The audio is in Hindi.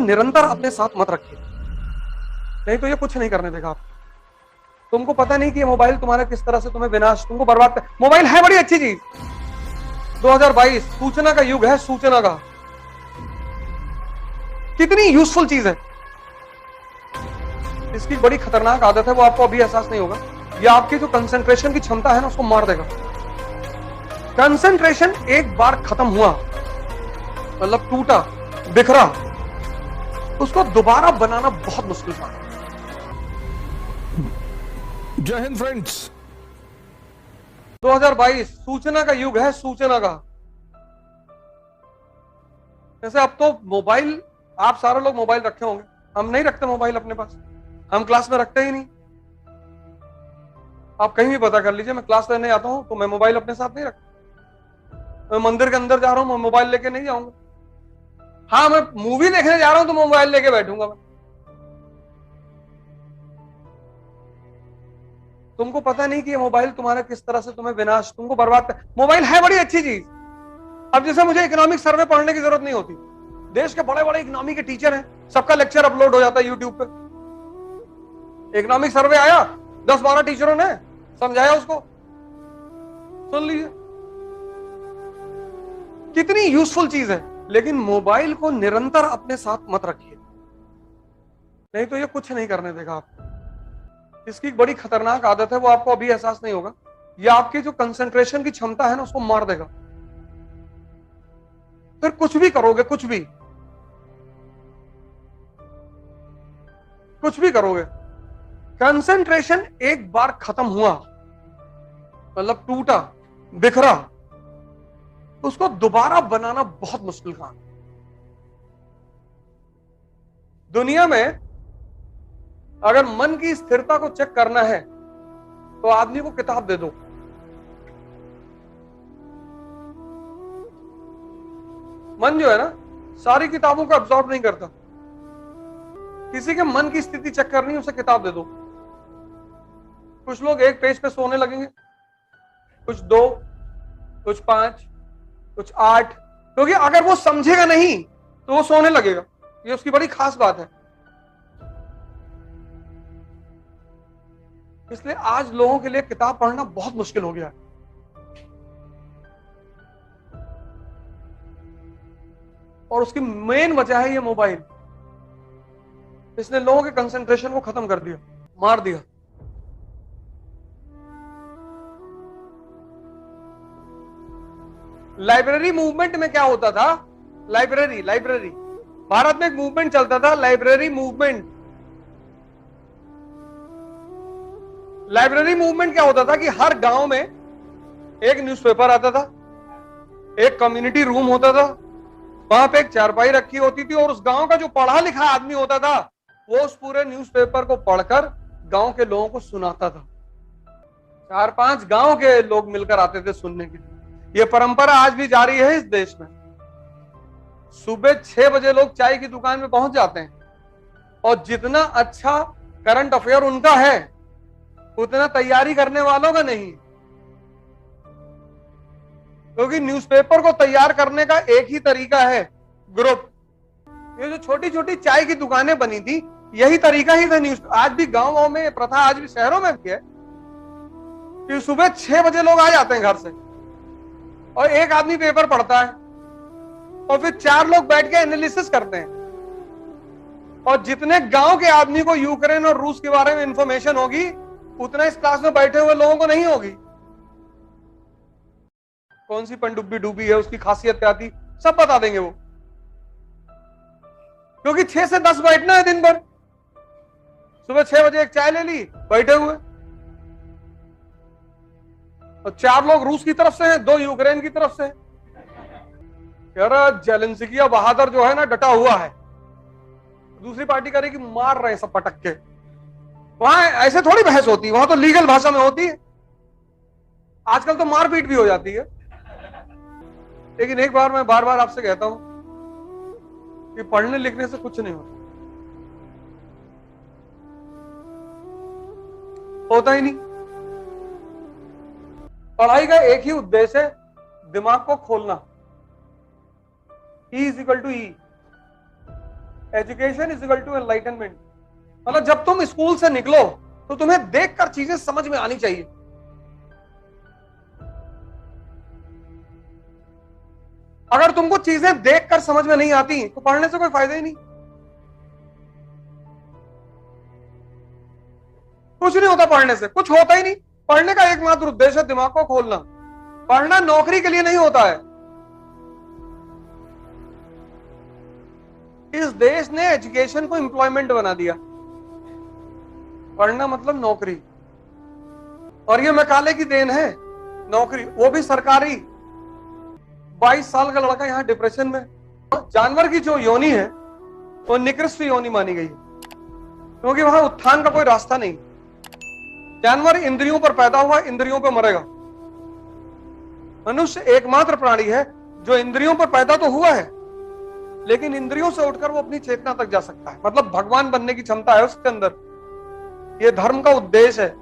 निरंतर अपने साथ मत रखिए, नहीं तो ये कुछ नहीं करने देगा आपको। तुमको पता नहीं कि ये मोबाइल तुम्हारे किस तरह से तुम्हें विनाश, तुमको बर्बाद कर। मोबाइल है बड़ी अच्छी चीज, 2022 सूचना का युग है, सूचना का कितनी यूजफुल चीज है। इसकी बड़ी खतरनाक आदत है, वो आपको अभी एहसास नहीं होगा। ये आपकी जो कंसंट्रेशन की क्षमता है ना, उसको मार देगा। कंसंट्रेशन एक बार खत्म हुआ, मतलब टूटा, बिखरा, उसको दोबारा बनाना बहुत मुश्किल था। जय हिंद फ्रेंड्स। 2022 सूचना का युग है, सूचना का। जैसे अब तो मोबाइल, आप सारे लोग मोबाइल रखे होंगे, हम नहीं रखते मोबाइल अपने पास, हम क्लास में रखते ही नहीं। आप कहीं भी पता कर लीजिए, मैं क्लास लेने आता हूं तो मैं मोबाइल अपने साथ नहीं रखता। मैं मंदिर के अंदर जा रहा हूं, मैं मोबाइल लेके नहीं जाऊंगा। हाँ, मैं मूवी देखने जा रहा हूं तो मोबाइल लेके बैठूंगा मैं। तुमको पता नहीं कि ये मोबाइल तुम्हारे किस तरह से तुम्हें विनाश, तुमको बर्बाद कर। मोबाइल है बड़ी अच्छी चीज। अब जैसे मुझे इकोनॉमिक सर्वे पढ़ने की जरूरत नहीं होती, देश के बड़े बड़े इकोनॉमी के टीचर हैं, सबका लेक्चर अपलोड हो जाता है यूट्यूब पे। इकोनॉमिक सर्वे आया, 10-12 टीचरों ने समझाया, उसको सुन लीजिए। कितनी यूजफुल चीज है। लेकिन मोबाइल को निरंतर अपने साथ मत रखिए, नहीं तो ये कुछ नहीं करने देगा आपको। इसकी बड़ी खतरनाक आदत है, वो आपको अभी एहसास नहीं होगा। ये आपकी जो कंसंट्रेशन की क्षमता है ना, उसको मार देगा। फिर कुछ भी करोगे, कुछ भी करोगे, कंसंट्रेशन एक बार खत्म हुआ, मतलब टूटा, बिखरा, उसको दोबारा बनाना बहुत मुश्किल काम। दुनिया में अगर मन की स्थिरता को चेक करना है तो आदमी को किताब दे दो। मन जो है ना, सारी किताबों को अब्सॉर्ब नहीं करता। किसी के मन की स्थिति चेक करनी है, उसे किताब दे दो। कुछ लोग एक पेज पे सोने लगेंगे, कुछ 2, कुछ 5, कुछ 8, क्योंकि अगर वो समझेगा नहीं तो वो सोने लगेगा। ये उसकी बड़ी खास बात है। इसलिए आज लोगों के लिए किताब पढ़ना बहुत मुश्किल हो गया है। और उसकी मेन वजह है ये मोबाइल। इसने लोगों के कंसंट्रेशन को खत्म कर दिया, मार दिया। लाइब्रेरी मूवमेंट में क्या होता था? लाइब्रेरी भारत में एक मूवमेंट चलता था, लाइब्रेरी मूवमेंट। लाइब्रेरी मूवमेंट क्या होता था कि हर गांव में एक न्यूज़पेपर आता था, एक कम्युनिटी रूम होता था, वहां पे एक चारपाई रखी होती थी, और उस गांव का जो पढ़ा लिखा आदमी होता था वो उस पूरे न्यूज़पेपर को पढ़कर गांव के लोगों को सुनाता था। 4-5 गांव के लोग मिलकर आते थे सुनने के लिए। यह परंपरा आज भी जारी है इस देश में। सुबह 6 बजे लोग चाय की दुकान में पहुंच जाते हैं, और जितना अच्छा करंट अफेयर उनका है उतना तैयारी करने वालों का नहीं, क्योंकि न्यूज़पेपर को तैयार करने का एक ही तरीका है, ग्रुप। ये जो छोटी छोटी चाय की दुकानें बनी थी, यही तरीका ही था न्यूज। आज भी गांवों में प्रथा, आज भी शहरों में भी है कि सुबह 6 बजे लोग आ जाते हैं घर से, और एक आदमी पेपर पढ़ता है, और फिर 4 लोग बैठ के एनालिसिस करते हैं। और जितने गांव के आदमी को यूक्रेन और रूस के बारे में इंफॉर्मेशन होगी, उतना इस क्लास में बैठे हुए लोगों को नहीं होगी। कौन सी पनडुब्बी डूबी है, उसकी खासियत क्या थी, सब बता देंगे वो, क्योंकि 6 से 10 बैठना है दिन भर। सुबह 6 बजे एक चाय ले ली, बैठे हुए, और 4 लोग रूस की तरफ से हैं, 2 यूक्रेन की तरफ से। यार जेलेंस्की बहादुर जो है ना, डटा हुआ है, दूसरी पार्टी करेगी, मार रहे हैं सब पटक के। वहां ऐसे थोड़ी बहस होती है, वहां तो लीगल भाषा में होती है। आजकल तो मारपीट भी हो जाती है। लेकिन एक बार मैं बार बार आपसे कहता हूं कि पढ़ने लिखने से कुछ नहीं होता ही नहीं। पढ़ाई का एक ही उद्देश्य है, दिमाग को खोलना। E = E। Education is equal to enlightenment. मतलब जब तुम स्कूल से निकलो तो तुम्हें देखकर चीजें समझ में आनी चाहिए। अगर तुमको चीजें देखकर समझ में नहीं आती तो पढ़ने से कोई फायदा ही नहीं। कुछ नहीं होता पढ़ने से, कुछ होता ही नहीं। पढ़ने का एकमात्र उद्देश्य है दिमाग को खोलना। पढ़ना नौकरी के लिए नहीं होता है। इस देश ने एजुकेशन को एम्प्लॉयमेंट बना दिया। पढ़ना मतलब नौकरी, और ये मैकाले की देन है। नौकरी वो भी सरकारी। 22 साल का लड़का यहाँ डिप्रेशन में। जानवर की जो योनि है वो निकृष्ट योनि मानी गई है, क्योंकि वहां उत्थान का कोई रास्ता नहीं। जानवर इंद्रियों पर पैदा हुआ, इंद्रियों पर मरेगा। मनुष्य एकमात्र प्राणी है जो इंद्रियों पर पैदा तो हुआ है, लेकिन इंद्रियों से उठकर वो अपनी चेतना तक जा सकता है। मतलब भगवान बनने की क्षमता है उसके अंदर। ये धर्म का उद्देश्य है।